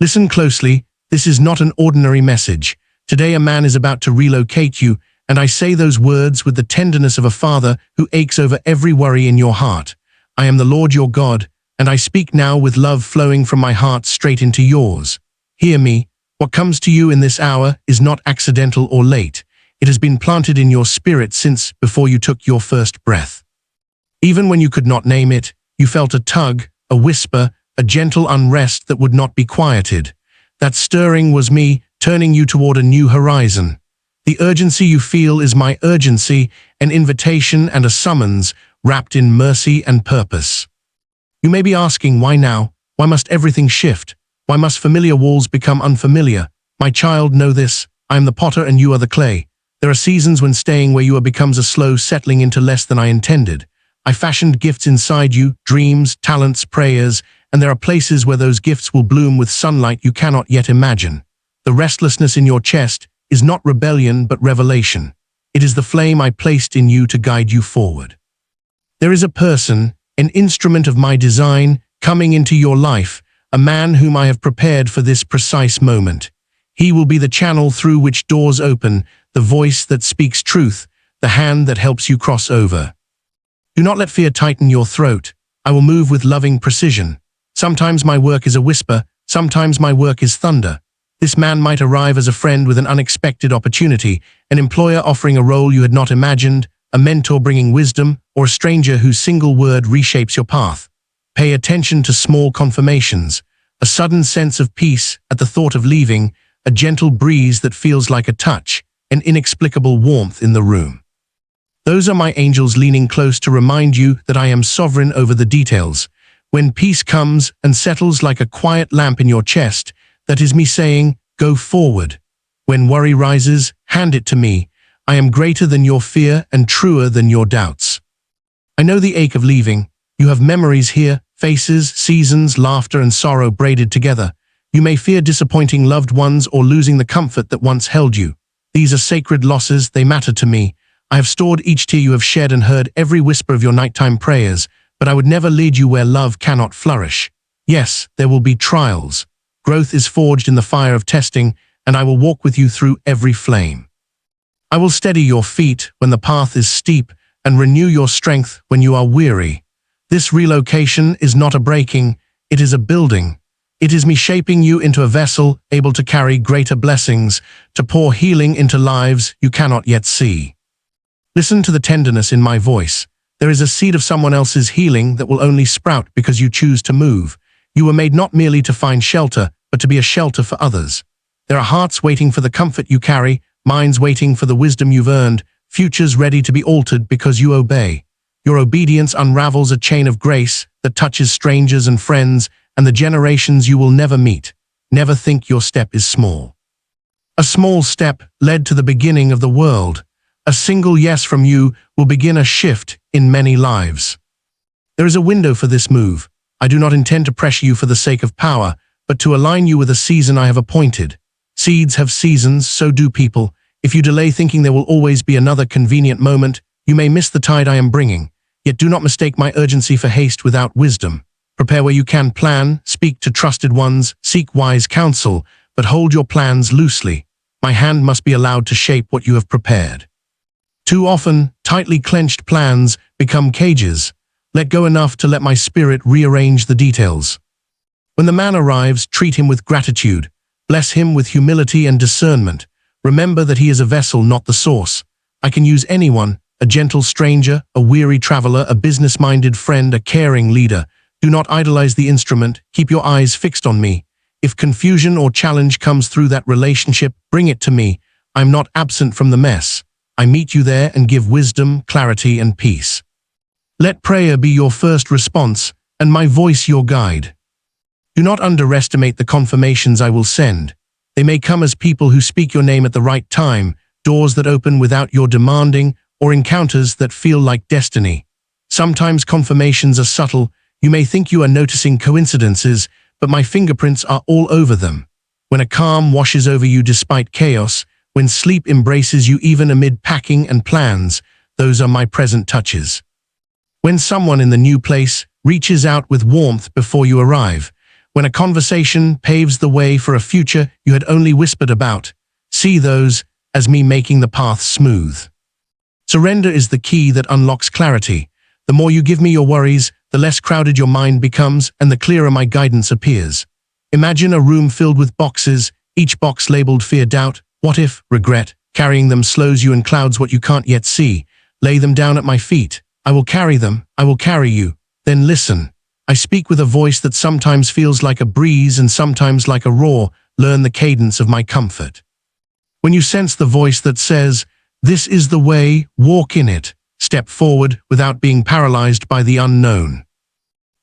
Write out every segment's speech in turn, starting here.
Listen closely, this is not an ordinary message. Today a man is about to relocate you, and I say those words with the tenderness of a father who aches over every worry in your heart. I am the Lord your God, and I speak now with love flowing from my heart straight into yours. Hear me, what comes to you in this hour is not accidental or late. It has been planted in your spirit since before you took your first breath. Even when you could not name it, you felt a tug, a whisper, a gentle unrest that would not be quieted. That stirring was me, turning you toward a new horizon. The urgency you feel is my urgency, an invitation and a summons, wrapped in mercy and purpose. You may be asking, why now? Why must everything shift? Why must familiar walls become unfamiliar? My child, know this, I am the potter and you are the clay. There are seasons when staying where you are becomes a slow settling into less than I intended. I fashioned gifts inside you, dreams, talents, prayers, and there are places where those gifts will bloom with sunlight you cannot yet imagine. The restlessness in your chest is not rebellion but revelation. It is the flame I placed in you to guide you forward. There is a person, an instrument of my design, coming into your life, a man whom I have prepared for this precise moment. He will be the channel through which doors open, the voice that speaks truth, the hand that helps you cross over. Do not let fear tighten your throat. I will move with loving precision. Sometimes my work is a whisper, sometimes my work is thunder. This man might arrive as a friend with an unexpected opportunity, an employer offering a role you had not imagined, a mentor bringing wisdom, or a stranger whose single word reshapes your path. Pay attention to small confirmations, a sudden sense of peace at the thought of leaving, a gentle breeze that feels like a touch, an inexplicable warmth in the room. Those are my angels leaning close to remind you that I am sovereign over the details. When peace comes and settles like a quiet lamp in your chest, that is me saying, go forward. When worry rises, hand it to me. I am greater than your fear and truer than your doubts. I know the ache of leaving. You have memories here, faces, seasons, laughter and sorrow braided together. You may fear disappointing loved ones or losing the comfort that once held you. These are sacred losses, they matter to me. I have stored each tear you have shed and heard every whisper of your nighttime prayers, but I would never lead you where love cannot flourish. Yes, there will be trials. Growth is forged in the fire of testing, and I will walk with you through every flame. I will steady your feet when the path is steep and renew your strength when you are weary. This relocation is not a breaking, it is a building. It is me shaping you into a vessel able to carry greater blessings, to pour healing into lives you cannot yet see. Listen to the tenderness in my voice. There is a seed of someone else's healing that will only sprout because you choose to move. You were made not merely to find shelter, but to be a shelter for others. There are hearts waiting for the comfort you carry, minds waiting for the wisdom you've earned, futures ready to be altered because you obey. Your obedience unravels a chain of grace that touches strangers and friends and the generations you will never meet. Never think your step is small. A small step led to the beginning of the world. A single yes from you will begin a shift in many lives. There is a window for this move. I do not intend to pressure you for the sake of power, but to align you with a season I have appointed. Seeds have seasons, so do people. If you delay thinking there will always be another convenient moment, you may miss the tide I am bringing. Yet do not mistake my urgency for haste without wisdom. Prepare where you can plan, speak to trusted ones, seek wise counsel, but hold your plans loosely. My hand must be allowed to shape what you have prepared. Too often, tightly clenched plans become cages. Let go enough to let my spirit rearrange the details. When the man arrives, treat him with gratitude. Bless him with humility and discernment. Remember that he is a vessel, not the source. I can use anyone, a gentle stranger, a weary traveler, a business-minded friend, a caring leader. Do not idolize the instrument. Keep your eyes fixed on me. If confusion or challenge comes through that relationship, bring it to me. I'm not absent from the mess. I meet you there and give wisdom, clarity, and peace. Let prayer be your first response, and my voice your guide. Do not underestimate the confirmations I will send. They may come as people who speak your name at the right time, doors that open without your demanding, or encounters that feel like destiny. Sometimes confirmations are subtle. You may think you are noticing coincidences, but my fingerprints are all over them. When a calm washes over you despite chaos, when sleep embraces you even amid packing and plans, those are my present touches. When someone in the new place reaches out with warmth before you arrive, When a conversation paves the way for a future you had only whispered about, see those as me making the path smooth. Surrender is the key that unlocks clarity. The more you give me your worries, the less crowded your mind becomes and the clearer my guidance appears. Imagine a room filled with boxes, each box labeled fear, doubt, what if, regret. Carrying them slows you and clouds what you can't yet see. Lay them down at my feet. I will carry them. I will carry you. Then listen. I speak with a voice that sometimes feels like a breeze and sometimes like a roar. Learn the cadence of my comfort. When you sense the voice that says, "This is the way, walk in it," step forward without being paralyzed by the unknown.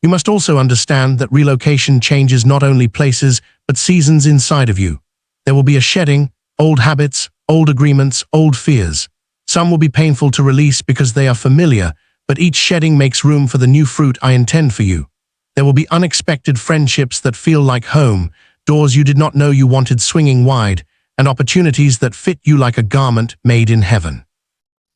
You must also understand that relocation changes not only places, but seasons inside of you. There will be a shedding, old habits, old agreements, old fears. Some will be painful to release because they are familiar, but each shedding makes room for the new fruit I intend for you. There will be unexpected friendships that feel like home, doors you did not know you wanted swinging wide, and opportunities that fit you like a garment made in heaven.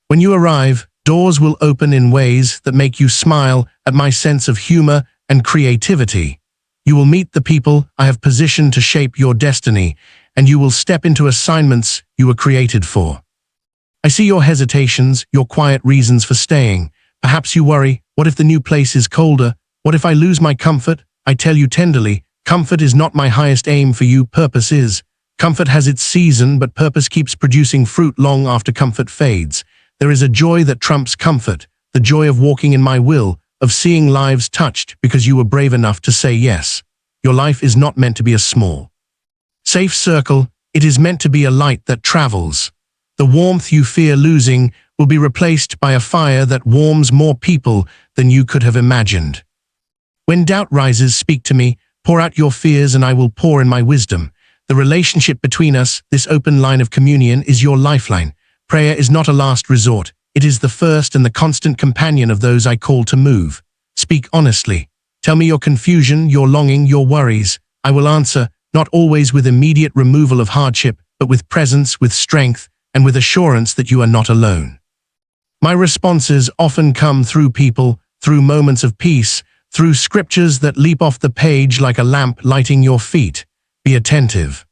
When you arrive, doors will open in ways that make you smile at my sense of humor and creativity. You will meet the people I have positioned to shape your destiny, and you will step into assignments you were created for. I see your hesitations, your quiet reasons for staying. Perhaps you worry, what if the new place is colder? What if I lose my comfort? I tell you tenderly, comfort is not my highest aim for you, purpose is. Comfort has its season, but purpose keeps producing fruit long after comfort fades. There is a joy that trumps comfort, the joy of walking in my will, of seeing lives touched because you were brave enough to say yes. Your life is not meant to be a small, safe circle, it is meant to be a light that travels. The warmth you fear losing will be replaced by a fire that warms more people than you could have imagined. When doubt rises, speak to me, pour out your fears and I will pour in my wisdom. The relationship between us, this open line of communion, is your lifeline. Prayer is not a last resort. It is the first and the constant companion of those I call to move. Speak honestly. Tell me your confusion, your longing, your worries. I will answer, not always with immediate removal of hardship, but with presence, with strength, and with assurance that you are not alone. My responses often come through people, through moments of peace, through scriptures that leap off the page like a lamp lighting your feet. Be attentive.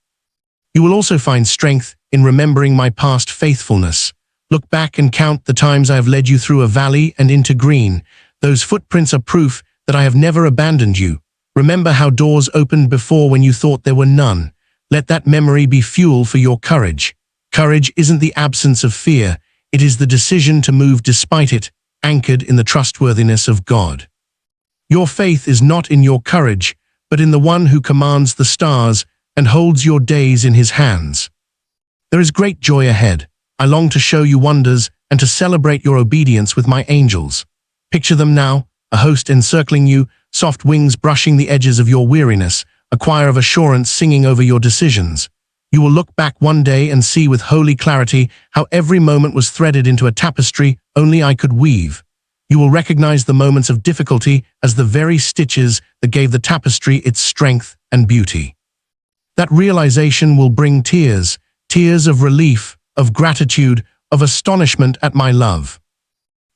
You will also find strength in remembering my past faithfulness. Look back and count the times I have led you through a valley and into green. Those footprints are proof that I have never abandoned you. Remember how doors opened before when you thought there were none. Let that memory be fuel for your courage. Courage isn't the absence of fear. It is the decision to move despite it, anchored in the trustworthiness of God. Your faith is not in your courage, but in the one who commands the stars and holds your days in his hands. There is great joy ahead. I long to show you wonders and to celebrate your obedience with my angels. Picture them now, a host encircling you, soft wings brushing the edges of your weariness, a choir of assurance singing over your decisions. You will look back one day and see with holy clarity how every moment was threaded into a tapestry only I could weave. You will recognize the moments of difficulty as the very stitches that gave the tapestry its strength and beauty. That realization will bring tears, tears of relief, of gratitude, of astonishment at my love.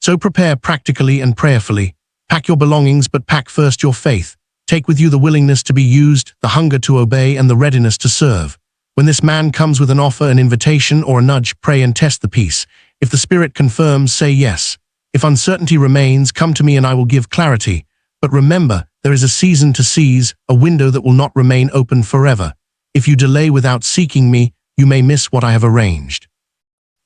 So prepare practically and prayerfully. Pack your belongings, but pack first your faith. Take with you the willingness to be used, the hunger to obey, and the readiness to serve. When this man comes with an offer, an invitation, or a nudge, pray and test the peace. If the Spirit confirms, say yes. If uncertainty remains, come to me and I will give clarity. But remember, there is a season to seize, a window that will not remain open forever. If you delay without seeking me, you may miss what I have arranged.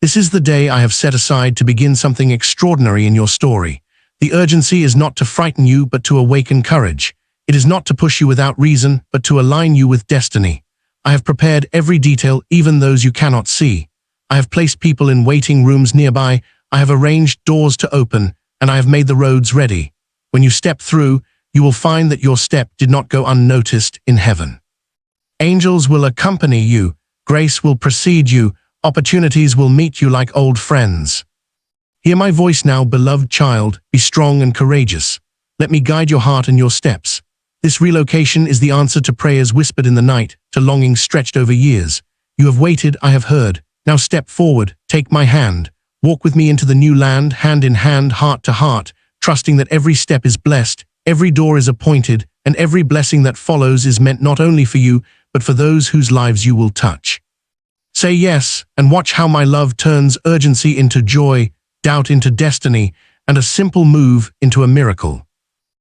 This is the day I have set aside to begin something extraordinary in your story. The urgency is not to frighten you, but to awaken courage. It is not to push you without reason, but to align you with destiny. I have prepared every detail, even those you cannot see. I have placed people in waiting rooms nearby. I have arranged doors to open, and I have made the roads ready. When you step through, you will find that your step did not go unnoticed in heaven. Angels will accompany you, grace will precede you, opportunities will meet you like old friends. Hear my voice now, beloved child, be strong and courageous. Let me guide your heart and your steps. This relocation is the answer to prayers whispered in the night, to longings stretched over years. You have waited, I have heard. Now step forward, take my hand. Walk with me into the new land, hand in hand, heart to heart, trusting that every step is blessed, every door is appointed, and every blessing that follows is meant not only for you, but for those whose lives you will touch. Say yes, and watch how my love turns urgency into joy, doubt into destiny, and a simple move into a miracle.